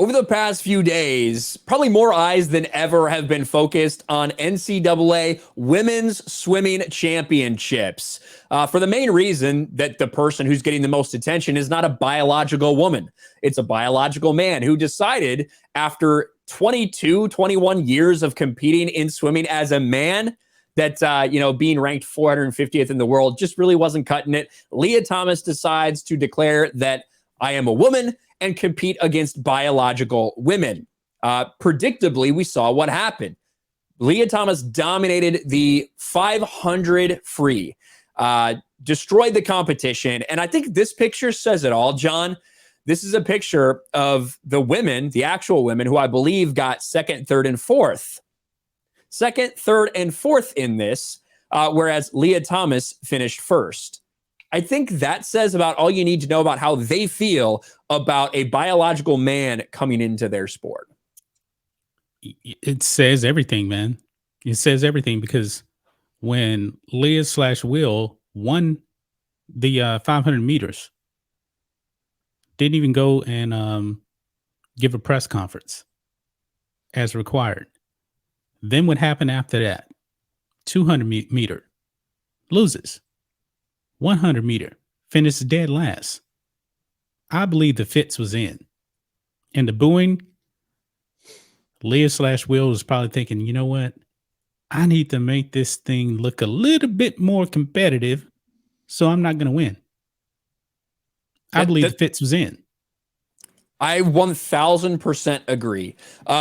Over the past few days, probably more eyes than ever have been focused on NCAA Women's Swimming Championships for the main reason that the person who's getting the most attention is not a biological woman. It's a biological man who decided after 22, 21 years of competing in swimming as a man that, being ranked 450th in the world just really wasn't cutting it. Lia Thomas decides to declare that I am a woman and compete against biological women. Predictably, we saw what happened. Lia Thomas dominated the 500 free, destroyed the competition. And I think this picture says it all, John. This is a picture of the women, the actual women, who I believe got second, third, and fourth. Second, third, and fourth in this, whereas Lia Thomas finished first. I think that says about all you need to know about how they feel about a biological man coming into their sport. It says everything, man. It says everything because when Leah/Will won the 500 meters, didn't even go and give a press conference as required. Then what happened after that? 200 meter loses. 100 meter finished dead last. I believe the fits was in. And the booing, Leah/Will was probably thinking, you know what? I need to make this thing look a little bit more competitive, so I'm not going to win. I believe the fits was in. I 1000% agree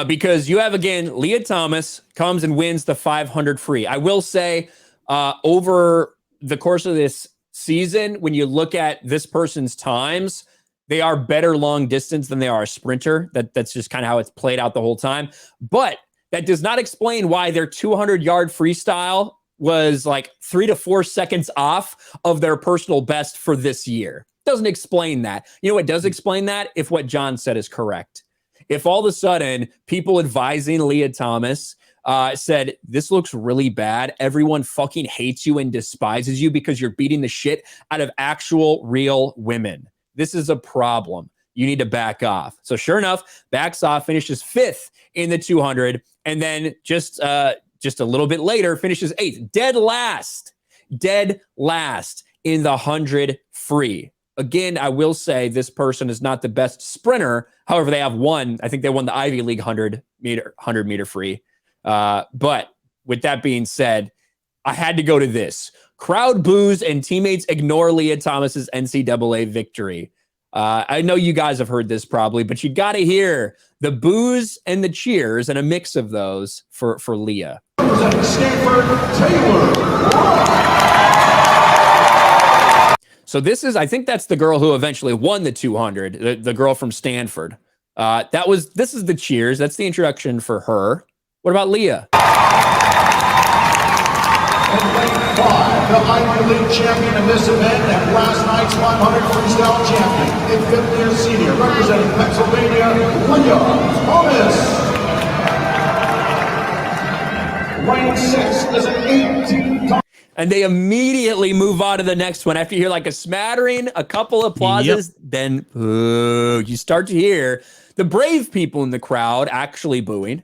because you have, again, Lia Thomas comes and wins the 500 free. I will say over the course of this season, when you look at this person's times, they are better long distance than they are a sprinter. That's just kind of how it's played out the whole time. But that does not explain why their 200-yard freestyle was like 3 to 4 seconds off of their personal best for this year. Doesn't explain that. You know what does explain that? If what John said is correct. If all of a sudden people advising Lia Thomas said, this looks really bad. Everyone fucking hates you and despises you because you're beating the shit out of actual real women. This is a problem. You need to back off. So sure enough, backs off, finishes 5th in the 200. And then just a little bit later, finishes 8th, dead last in the 100 free. Again, I will say this person is not the best sprinter. However, they have won. I think they won the Ivy League 100 meter free. But with that being said, I had to go to this. Crowd boos and teammates ignore Lia Thomas's NCAA victory. I know you guys have heard this probably, but you got to hear the boos and the cheers and a mix of those for Lia. So this is, I think that's the girl who eventually won the 200, the girl from Stanford. This is the cheers. That's the introduction for her. What about Lia? And ranked 5, the Ivy League champion in this event and last night's 500 freestyle champion, a 5th-year senior representing Pennsylvania, Lia Thomas. Ranked 6th as an 18th. And they immediately move on to the next one. After you hear like a smattering, a couple of applauses, then you start to hear the brave people in the crowd actually booing.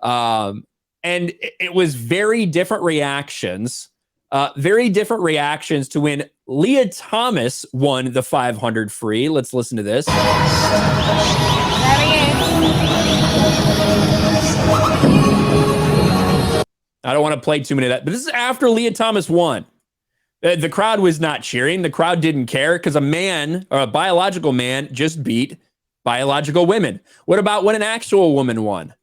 And it was very different reactions to when Lia Thomas won the 500 free. Let's listen to this. I don't want to play too many of that, but this is after Lia Thomas won. The crowd was not cheering. The crowd didn't care because a man or a biological man just beat biological women. What about when an actual woman won?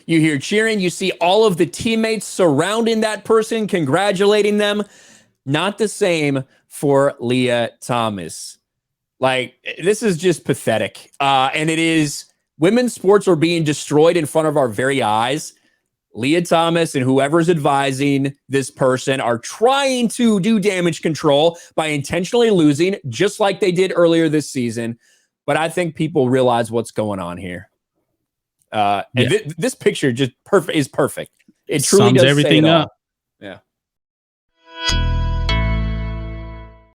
You hear cheering. You see all of the teammates surrounding that person, congratulating them. Not the same for Lia Thomas. Like, this is just pathetic. And it is, women's sports are being destroyed in front of our very eyes. Lia Thomas and whoever's advising this person are trying to do damage control by intentionally losing, just like they did earlier this season. But I think people realize what's going on here. And this picture just is perfect. It truly sums does everything up.